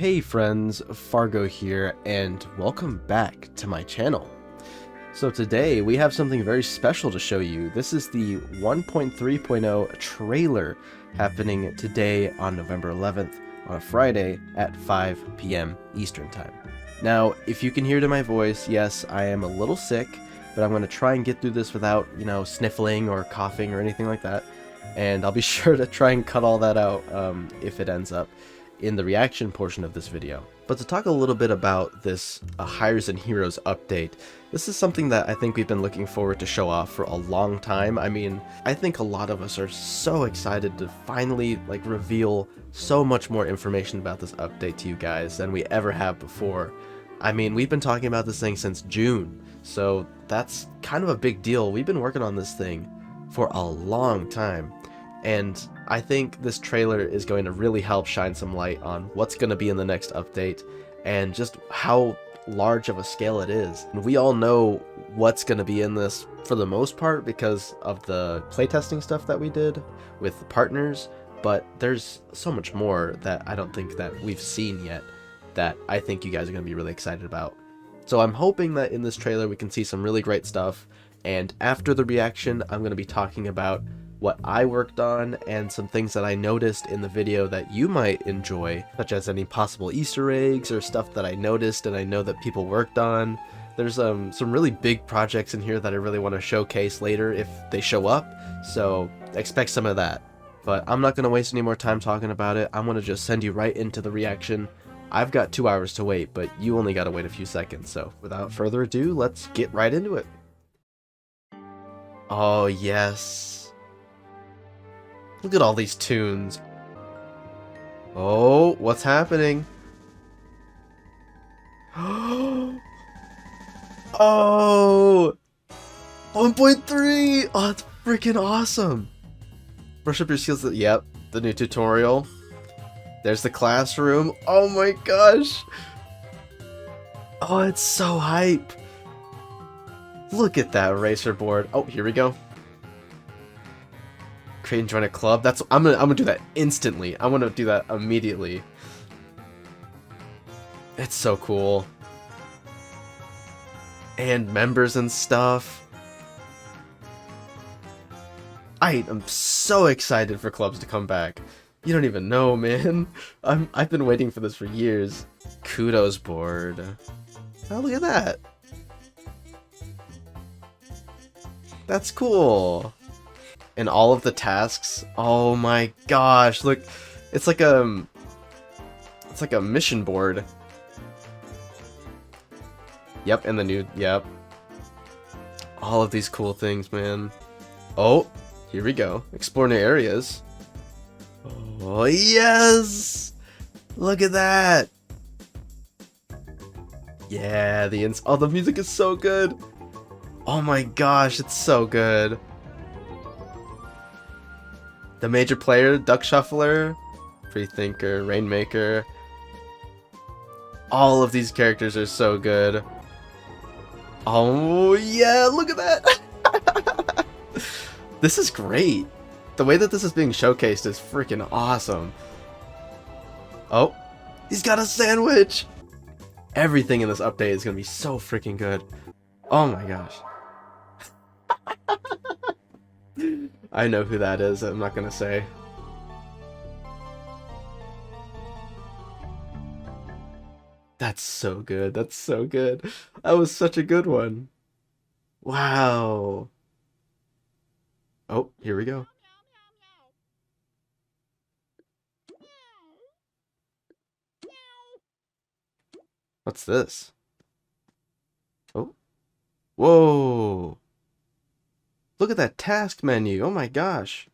Hey friends, Fargo here, and welcome back to my channel. So today we have something very special to show you. This is the 1.3.0 trailer happening today on November 11th on a Friday at 5 p.m. Eastern Time. Now, if you can hear to my voice, yes, I am a little sick, but I'm going to try and get through this without, sniffling or coughing or anything like that. And I'll be sure to try and cut all that out if it ends up in the reaction portion of this video. But to talk a little bit about this Hires and Heroes update, this is something that I think we've been looking forward to show off for a long time. I mean, I think a lot of us are so excited to finally reveal so much more information about this update to you guys than we ever have before. I mean, we've been talking about this thing since June, so that's kind of a big deal. We've been working on this thing for a long time, and I think this trailer is going to really help shine some light on what's going to be in the next update and just how large of a scale it is. And we all know what's going to be in this for the most part because of the playtesting stuff that we did with the partners, but there's so much more that I don't think that we've seen yet that I think you guys are going to be really excited about. So I'm hoping that in this trailer we can see some really great stuff, and after the reaction I'm going to be talking about what I worked on and some things that I noticed in the video that you might enjoy, such as any possible Easter eggs or stuff that I noticed and I know that people worked on. There's some really big projects in here that I really want to showcase later if they show up, so expect some of that. But I'm not going to waste any more time talking about it. I'm going to just send you right into the reaction. I've got 2 hours to wait, but you only got to wait a few seconds, so without further ado, let's get right into it. Oh yes. Look at all these tunes. Oh, what's happening? Oh! 1.3! Oh, it's freaking awesome! Brush up your skills. Yep, the new tutorial. There's the classroom. Oh my gosh! Oh, it's so hype! Look at that eraser board. Oh, here we go. Create and join a club. That's I'm gonna do that instantly. I want to do that immediately. It's so cool. And members and stuff. I am so excited for clubs to come back. You don't even know, man. I've been waiting for this for years. Kudos board. Oh, look at that. That's cool. And all of the tasks. Oh my gosh, look, it's like a mission board. Yep, and the new, yep. All of these cool things, man. Oh, here we go. Explore new areas. Oh yes! Look at that. Yeah, oh, the music is so good. Oh my gosh, it's so good. The major player, Duck Shuffler, Freethinker, Rainmaker. All of these characters are so good. Oh yeah, look at that! This is great. The way that this is being showcased is freaking awesome. Oh, he's got a sandwich! Everything in this update is gonna be so freaking good. Oh my gosh. I know who that is, I'm not gonna say. That's so good, that's so good. That was such a good one. Wow. Oh, here we go. What's this? Oh. Whoa. Look at that task menu. Oh my gosh.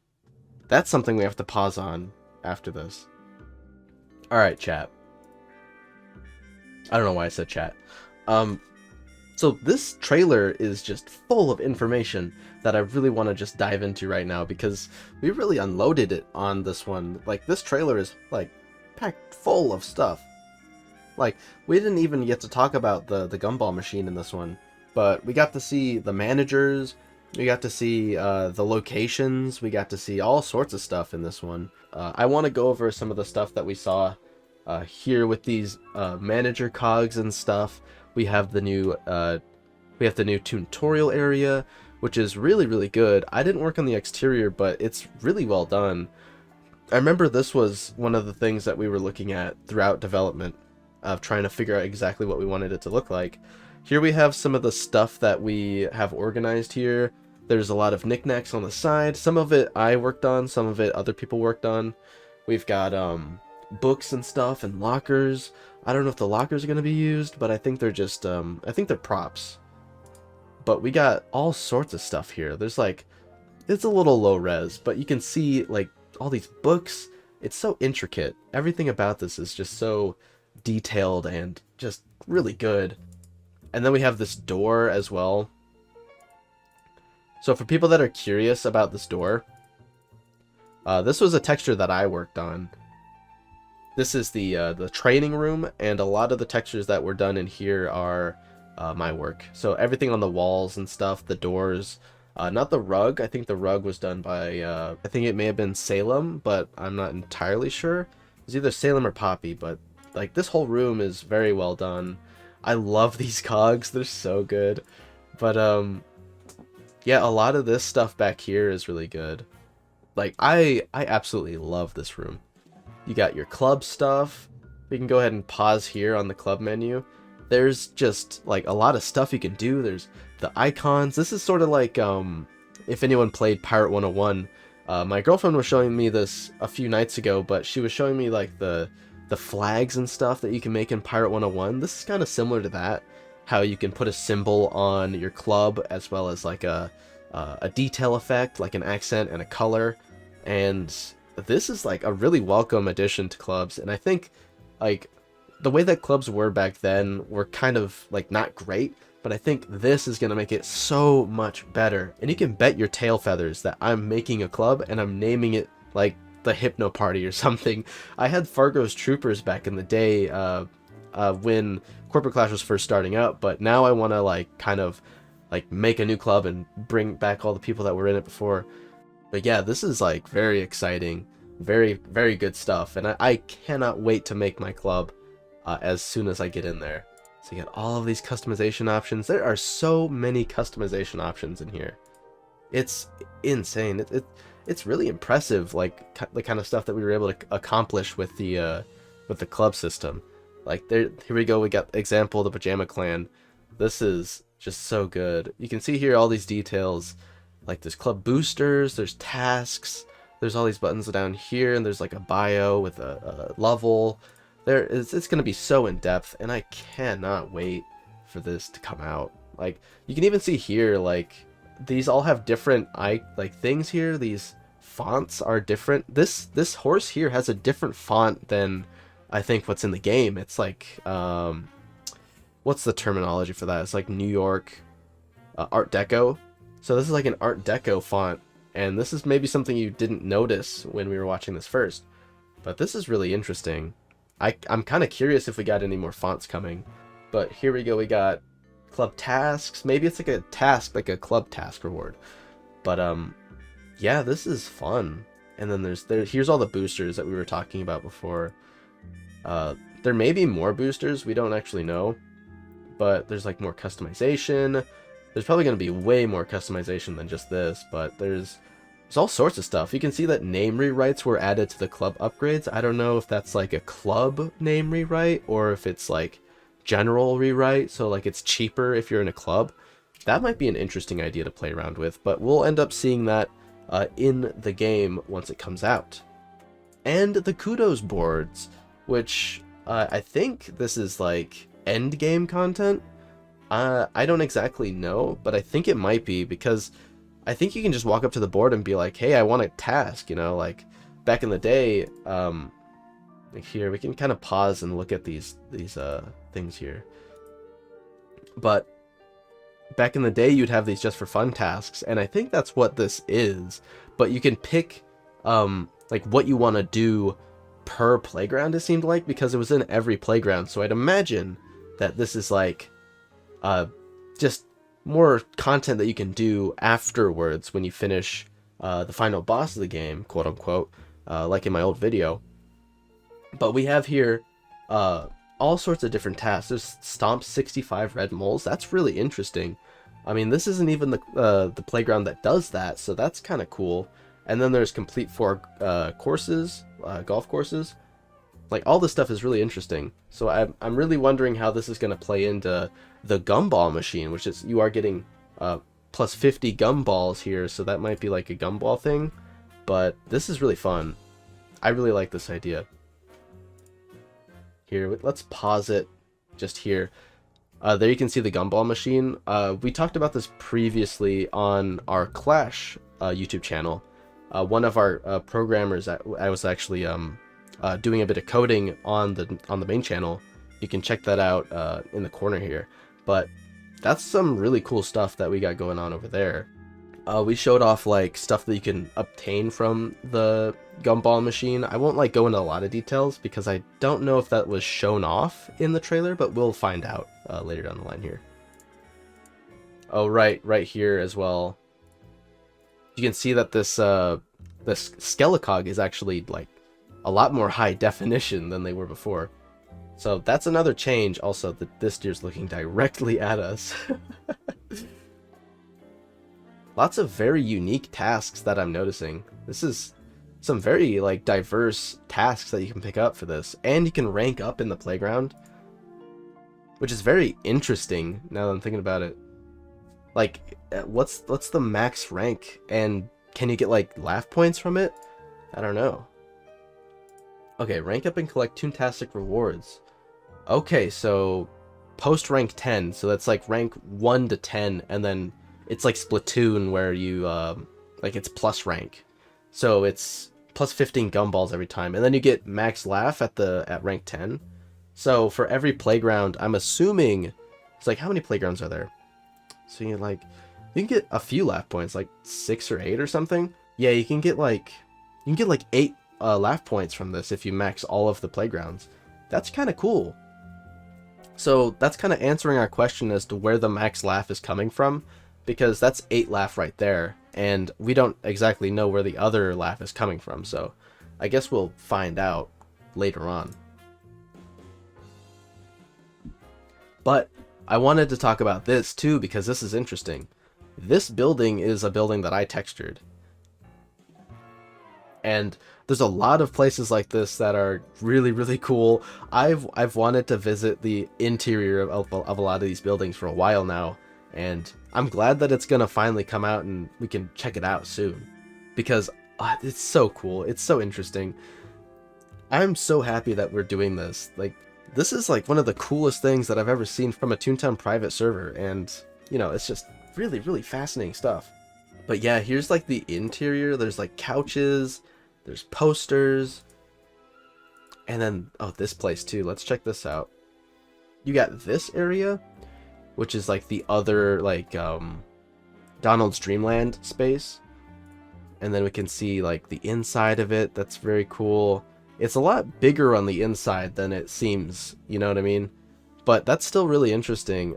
That's something we have to pause on after this. Alright, chat. I don't know why I said chat. So this trailer is just full of information that I really want to just dive into right now because we really unloaded it on this one. Like, this trailer is, packed full of stuff. Like, we didn't even get to talk about the gumball machine in this one, but we got to see the managers, we got to see the locations, we got to see all sorts of stuff in this one. I want to go over some of the stuff that we saw Here with these manager cogs and stuff, we have the new tutorial area, which is really good. I didn't work on the exterior, but it's really well done. I remember this was one of the things that we were looking at throughout development, of trying to figure out exactly what we wanted it to look like. Here we have some of the stuff that we have organized here. There's a lot of knickknacks on the side. Some of it I worked on, some of it other people worked on. We've got books and stuff and lockers. I don't know if the lockers are going to be used, but I think they're just I think they're props. But we got all sorts of stuff here. There's like, it's a little low res, but you can see like all these books. It's so intricate. Everything about this is just so detailed and just really good. And then we have this door as well. So for people that are curious about this door, this was a texture that I worked on. This is the training room, and a lot of the textures that were done in here are my work. So everything on the walls and stuff, the doors, not the rug. I think the rug was done by, I think it may have been Salem, but I'm not entirely sure. It's either Salem or Poppy, but like this whole room is very well done. I love these cogs, they're so good. But yeah, a lot of this stuff back here is really good. Like I absolutely love this room. You got your club stuff. We can go ahead and pause here on the club menu. There's just like a lot of stuff you can do. There's the icons. This is sort of like if anyone played Pirate 101. My girlfriend was showing me this a few nights ago, but she was showing me like the flags and stuff that you can make in Pirate 101. This is kind of similar to that. How you can put a symbol on your club as well as like a detail effect, like an accent and a color. And this is like a really welcome addition to clubs. And I think like the way that clubs were back then were kind of like not great, but I think this is going to make it so much better. And you can bet your tail feathers that I'm making a club and I'm naming it like the Hypno Party or something. I had Fargo's Troopers back in the day when Corporate Clash was first starting out, but now I want to like kind of like make a new club and bring back all the people that were in it before. But yeah, this is like very exciting, very good stuff, and I cannot wait to make my club as soon as I get in there. So you get all of these customization options. There are so many customization options in here. It's insane. It's really impressive, like the kind of stuff that we were able to accomplish with the club system. Like here we go. We got example the Pajama Clan. This is just so good. You can see here all these details. Like there's club boosters, there's tasks, there's all these buttons down here, and there's like a bio with a level. It's going to be so in depth, and I cannot wait for this to come out. Like you can even see here, like these all have different things here. These fonts are different. This horse here has a different font than I think what's in the game. It's like what's the terminology for that? It's like New York Art Deco. So this is like an Art Deco font, and this is maybe something you didn't notice when we were watching this first, but this is really interesting. I'm kind of curious if we got any more fonts coming, but here we go. We got club tasks. Maybe it's like a task, like a club task reward, but yeah, this is fun. And then here's all the boosters that we were talking about before. There may be more boosters, we don't actually know, but there's like more customization. There's probably going to be way more customization than just this, but there's all sorts of stuff. You can see that name rewrites were added to the club upgrades. I don't know if that's like a club name rewrite or if it's like general rewrite, so like it's cheaper if you're in a club. That might be an interesting idea to play around with, but we'll end up seeing that in the game once it comes out. And the kudos boards, which I think this is like end game content. I don't exactly know, but I think it might be, because I think you can just walk up to the board and be like, hey, I want a task, you know, like back in the day. Like here we can kind of pause and look at these things here, but back in the day you'd have these just for fun tasks, and I think that's what this is. But you can pick like what you want to do per playground, it seemed like, because it was in every playground. So I'd imagine that this is like just more content that you can do afterwards when you finish the final boss of the game, quote unquote, like in my old video. But we have here uh, all sorts of different tasks. There's stomp 65 red moles. That's really interesting. I mean, this isn't even the playground that does that, so that's kind of cool. And then there's complete 4 courses, golf courses. Like, all this stuff is really interesting. So I'm really wondering how this is going to play into the gumball machine, which is, you are getting plus 50 gumballs here, so that might be like a gumball thing. But this is really fun. I really like this idea. Here, let's pause it just here. There you can see the gumball machine. We talked about this previously on our Clash YouTube channel. One of our programmers, I was actually doing a bit of coding on the main channel. You can check that out in the corner here. But that's some really cool stuff that we got going on over there. We showed off like stuff that you can obtain from the gumball machine. I won't like go into a lot of details because I don't know if that was shown off in the trailer, but we'll find out later down the line here. Oh, right here as well. You can see that this Skelecog is actually like a lot more high definition than they were before. So that's another change. Also, that this deer's looking directly at us. Lots of very unique tasks that I'm noticing. This is some very like diverse tasks that you can pick up for this, and you can rank up in the playground, which is very interesting now that I'm thinking about it. Like, what's the max rank, and can you get like laugh points from it? I don't know. Okay, rank up and collect Toontastic rewards. Okay, so post rank 10, so that's like rank 1 to 10, and then it's like Splatoon where you like it's plus rank, so it's plus 15 gumballs every time, and then you get max laugh at rank 10. So for every playground, I'm assuming it's like, how many playgrounds are there? So you can get a few laugh points, like 6 or 8 or something. Yeah, you can get like 8 laugh points from this if you max all of the playgrounds. That's kind of cool. So that's kind of answering our question as to where the max laugh is coming from, because that's 8 laugh right there, and we don't exactly know where the other laugh is coming from, so I guess we'll find out later on. But I wanted to talk about this too, because this is interesting. This building is a building that I textured. And there's a lot of places like this that are really, really cool. I've wanted to visit the interior of a lot of these buildings for a while now, and I'm glad that it's gonna finally come out and we can check it out soon, because it's so cool. It's so interesting. I'm so happy that we're doing this. Like, this is like one of the coolest things that I've ever seen from a Toontown private server, and you know, it's just really, really fascinating stuff. But yeah, here's like the interior. There's like couches, there's posters, and then, oh, this place too. Let's check this out. You got this area, which is like the other like Donald's Dreamland space, and then we can see like the inside of it. That's very cool. It's a lot bigger on the inside than it seems, you know what I mean? But that's still really interesting.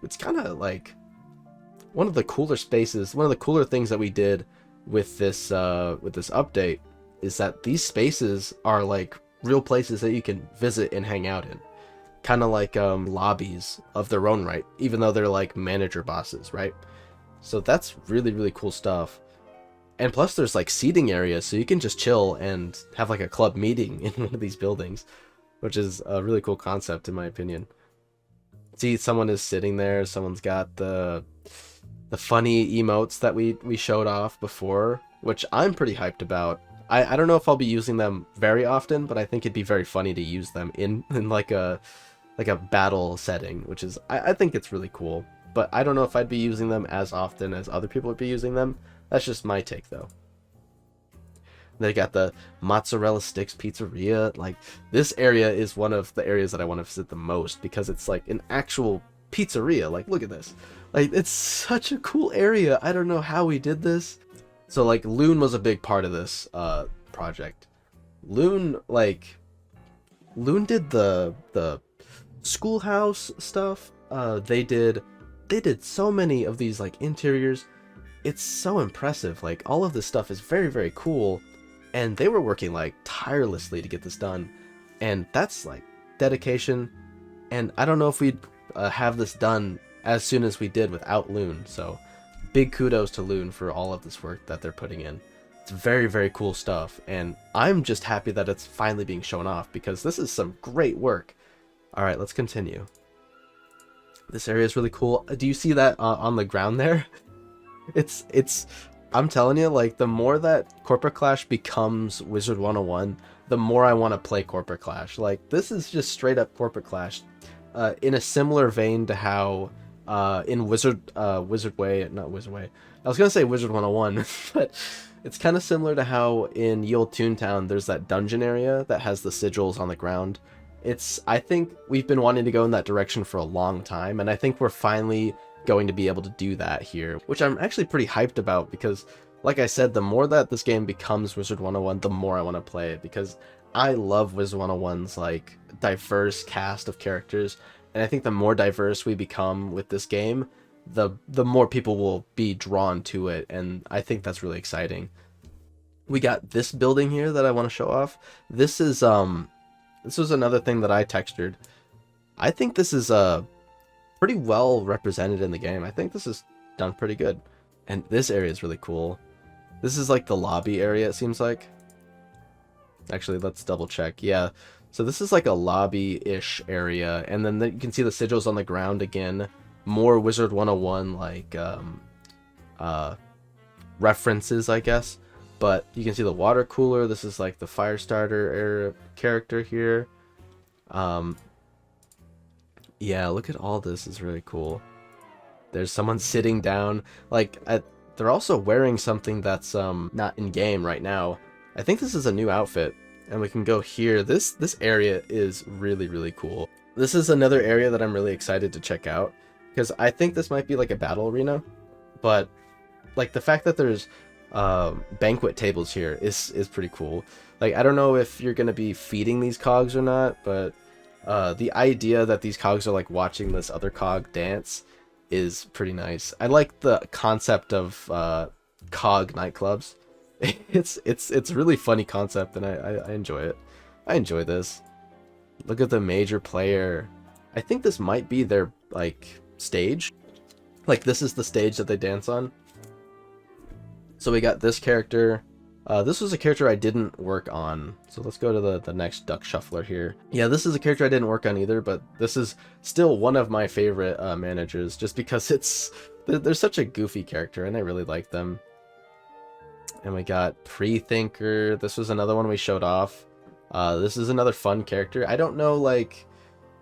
It's kind of like one of the cooler spaces, one of the cooler things that we did with this update is that these spaces are like real places that you can visit and hang out in. Kind of like lobbies of their own right, even though they're like manager bosses, right? So that's really, really cool stuff. And plus there's like seating areas, so you can just chill and have like a club meeting in one of these buildings, which is a really cool concept in my opinion. See, someone is sitting there, someone's got the funny emotes that we showed off before, which I'm pretty hyped about. I don't know if I'll be using them very often, but I think it'd be very funny to use them in like a battle setting, which is, I think it's really cool. But I don't know if I'd be using them as often as other people would be using them. That's just my take though. They got the Mozzarella Sticks Pizzeria. Like, this area is one of the areas that I want to visit the most, because it's like an actual pizzeria. Like, look at this. Like, it's such a cool area. I don't know how we did this. So like, Loon was a big part of this project. Loon did the schoolhouse stuff. They did so many of these like interiors. It's so impressive. Like, all of this stuff is very, very cool, and they were working like tirelessly to get this done. And that's like dedication, and I don't know if we'd have this done as soon as we did without Loon. So big kudos to Loon for all of this work that they're putting in. It's very, very cool stuff, and I'm just happy that it's finally being shown off because this is some great work. All right, let's continue. This area is really cool. Do you see that on the ground there? It's I'm telling you, like, the more that Corporate Clash becomes Wizard 101, the more I want to play Corporate Clash. Like, this is just straight up Corporate Clash, in a similar vein to how in Wizard Way, not Wizard Way. I was gonna say Wizard 101, but it's kind of similar to how in Ye Olde Toontown there's that dungeon area that has the sigils on the ground. I think we've been wanting to go in that direction for a long time, and I think we're finally going to be able to do that here, which I'm actually pretty hyped about because, like I said, the more that this game becomes Wizard 101, the more I want to play it because I love Wizard 101's like diverse cast of characters, and I think the more diverse we become with this game, the more people will be drawn to it, and I think that's really exciting. We got this building here that I want to show off. This was another thing that I textured. I think this is pretty well represented in the game. I think this is done pretty good. And this area is really cool. This is like the lobby area, it seems like. Actually, let's double check. Yeah, so this is like a lobby-ish area. And then you can see the sigils on the ground again. More Wizard 101 like references, I guess. But you can see the water cooler. This is like the fire starter area character here. Yeah, look at all this. Is really cool. There's someone sitting down. Like, they're also wearing something that's not in game right now. I think this is a new outfit, and we can go here. This area is really, really cool. This is another area that I'm really excited to check out because I think this might be like a battle arena, but like the fact that there's banquet tables here is pretty cool. Like, I don't know if you're gonna be feeding these cogs or not, but the idea that these cogs are like watching this other cog dance is pretty nice. I like the concept of cog nightclubs. It's a really funny concept, and I enjoy it. I enjoy this. Look at the major player. I think this might be their like stage. Like, this is the stage that they dance on. So we got this character. This was a character I didn't work on. So let's go to the next duck shuffler here. Yeah, this is a character I didn't work on either, but this is still one of my favorite managers just because they're such a goofy character and I really like them. And we got Pre-Thinker. This was another one we showed off. This is another fun character. I don't know like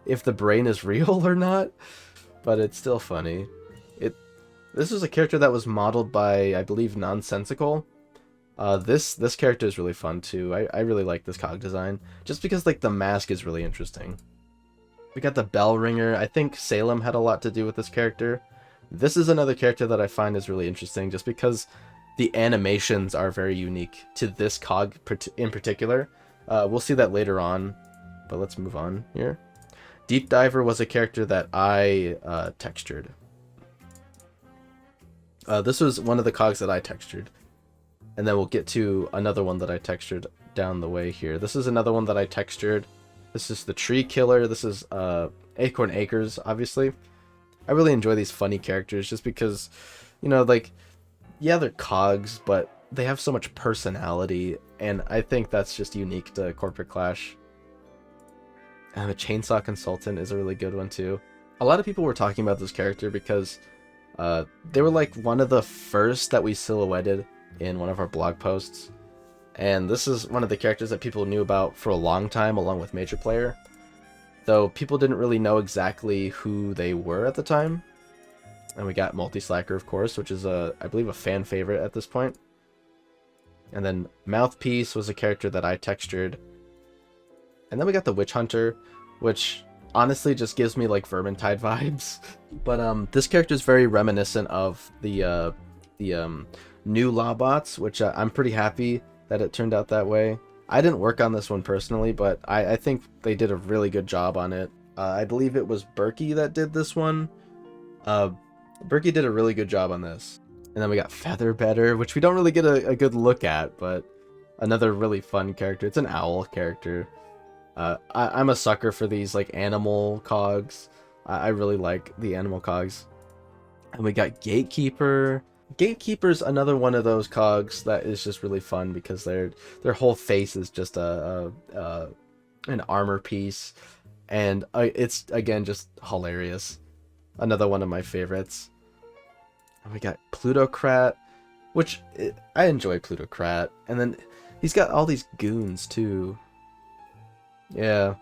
if the brain is real or not, but it's still funny. This was a character that was modeled by, I believe, Nonsensical. This character is really fun too. I really like this cog design just because like the mask is really interesting. We got the bell ringer. I think Salem had a lot to do with this character. This is another character that I find is really interesting just because the animations are very unique to this cog in particular. We'll see that later on, but let's move on here. Deep Diver was a character that I textured. This was one of the cogs that I textured. And then we'll get to another one that I textured down the way here. This is another one that I textured. This is the Tree Killer. This is Acorn Acres, obviously. I really enjoy these funny characters just because, you know, like, yeah, they're cogs, but they have so much personality. And I think that's just unique to Corporate Clash. And the Chainsaw Consultant is a really good one too. A lot of people were talking about this character because they were like one of the first that we silhouetted in one of our blog posts, and this is one of the characters that people knew about for a long time along with Major Player, though people didn't really know exactly who they were at the time. And we got Multi-Slacker, of course, which is I believe a fan favorite at this point. And then Mouthpiece was a character that I textured. And then we got the Witch Hunter, which honestly just gives me like Vermintide vibes. But this character is very reminiscent of the new Lawbots, which I'm pretty happy that it turned out that way. I didn't work on this one personally, but I think they did a really good job on it. I believe it was Berkey that did this one. Berkey did a really good job on this. And then we got Featherbetter, which we don't really get a good look at, but another really fun character. It's an owl character. I'm a sucker for these like animal cogs. I really like the animal cogs. And we got Gatekeeper. Gatekeeper's another one of those cogs that is just really fun because their whole face is just an armor piece, and it's again just hilarious. Another one of my favorites. And we got Plutocrat, which I enjoy Plutocrat, and then he's got all these goons too. Yeah.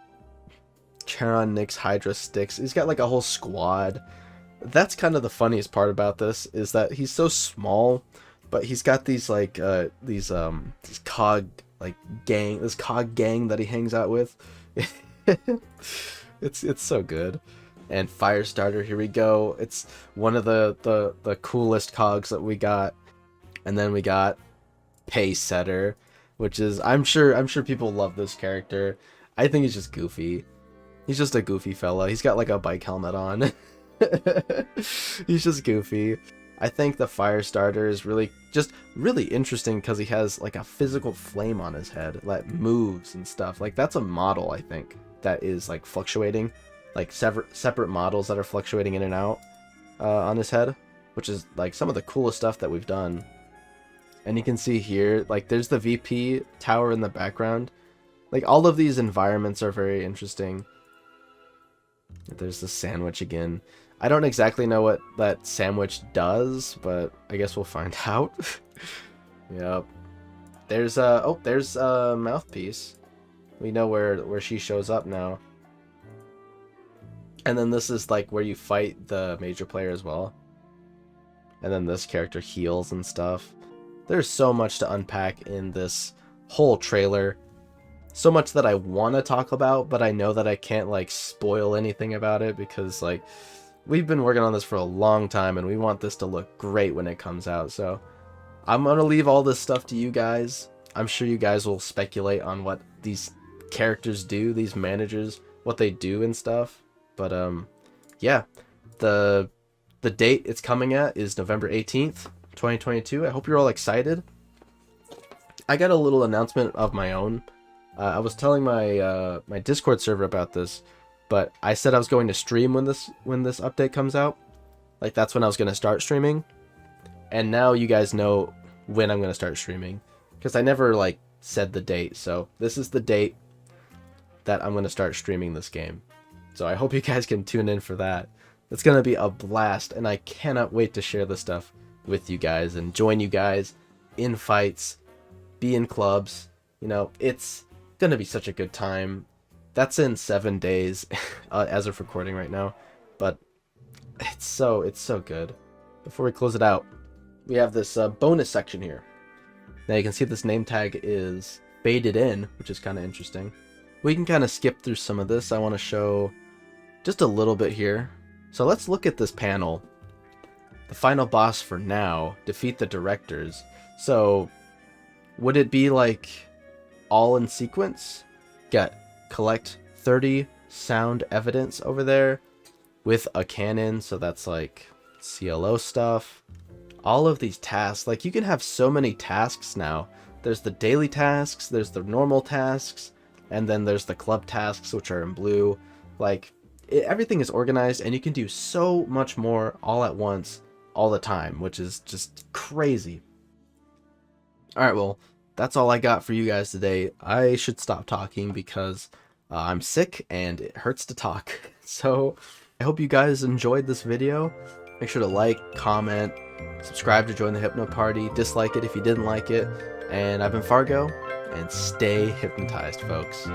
Charon Nyx Hydra Sticks. He's got like a whole squad. That's kind of the funniest part about this, is that he's so small, but he's got these like these cog like gang, this cog gang that he hangs out with. It's so good. And Firestarter, here we go. It's one of the coolest cogs that we got. And then we got Paysetter, which is I'm sure people love this character. I think he's just goofy. He's just a goofy fella. He's got like a bike helmet on. He's just goofy. I think the Firestarter is really interesting because he has like a physical flame on his head that moves and stuff. Like that's a model, I think, that is like fluctuating, like separate models that are fluctuating in and out on his head, which is like some of the coolest stuff that we've done. And you can see here, like there's the VP tower in the background. Like all of these environments are very interesting. There's the sandwich again. I don't exactly know what that sandwich does, but I guess we'll find out. Yep. There's a Mouthpiece. We know where she shows up now. And then this is like where you fight the major player as well. And then this character heals and stuff. There's so much to unpack in this whole trailer. So much that I want to talk about, but I know that I can't like spoil anything about it because like we've been working on this for a long time and we want this to look great when it comes out. So I'm going to leave all this stuff to you guys. I'm sure you guys will speculate on what these characters do, these managers, what they do and stuff. But yeah, the date it's coming at is November 18th, 2022. I hope you're all excited. I got a little announcement of my own. I was telling my my Discord server about this, but I said I was going to stream when this update comes out. Like that's when I was going to start streaming. And now you guys know when I'm going to start streaming because I never like said the date. So this is the date that I'm going to start streaming this game. So I hope you guys can tune in for that. It's going to be a blast and I cannot wait to share this stuff with you guys and join you guys in fights, be in clubs. You know, it's gonna be such a good time. That's in 7 days as of recording right now, but it's so good. Before we close it out, we have this bonus section here. Now you can see this name tag is baited in, which is kind of interesting. We can kind of skip through some of this. I want to show just a little bit here. So let's look at this panel. The final boss for now, defeat the directors. So would it be like all in sequence? Collect 30 sound evidence over there with a cannon, so that's like CLO stuff. All of these tasks, like you can have so many tasks now. There's the daily tasks, there's the normal tasks, and then there's the club tasks, which are in blue. Like everything is organized and you can do so much more all at once, all the time, which is just crazy. Alright, well, that's all I got for you guys today. I should stop talking because I'm sick and it hurts to talk. So I hope you guys enjoyed this video. Make sure to like, comment, subscribe to join the Hypno Party, dislike it if you didn't like it. And I've been Fargo, and stay hypnotized, folks.